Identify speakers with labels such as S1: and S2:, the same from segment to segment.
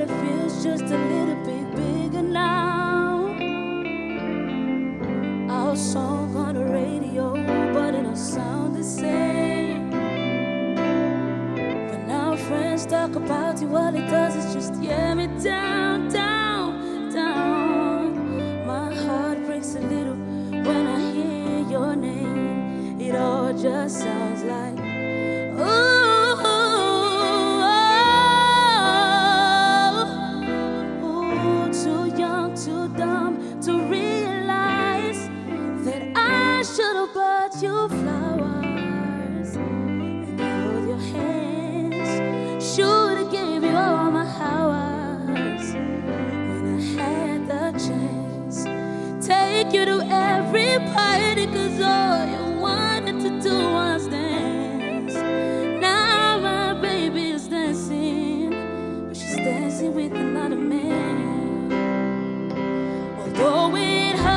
S1: it feels just a little bit bigger now. Our song on the radio, but it don't sound the same. When our friends talk about you, all it does is just tear me down, down, down. My heart breaks a little when I hear your name. It all just sounds like, ooh. You flowers and held your hands. Should have gave you all my hours when I had the chance. Take you to every party, 'cause all you wanted to do was dance. Now my baby is dancing, but she's dancing with another man. Although it hurts,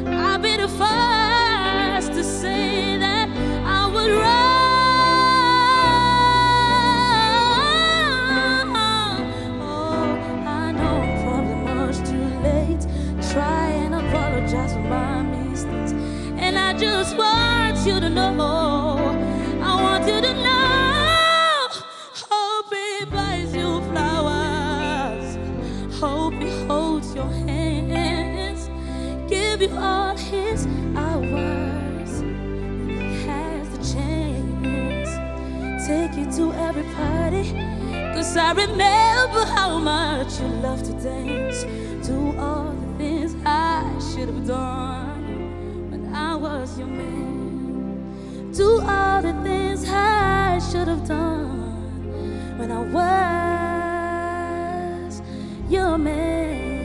S1: I'll be the first to say that I would run. Oh, I know I'm probably much too late. Try and apologize for my mistakes, and I just want you to know, I want you to know, hope he buys you flowers, hope he holds your hands, give you all his hours when he has the chance. Take you to every party, 'cause I remember how much you love to dance. Do all the things I should have done when I was your man. Do all the things I should have done when I was your man.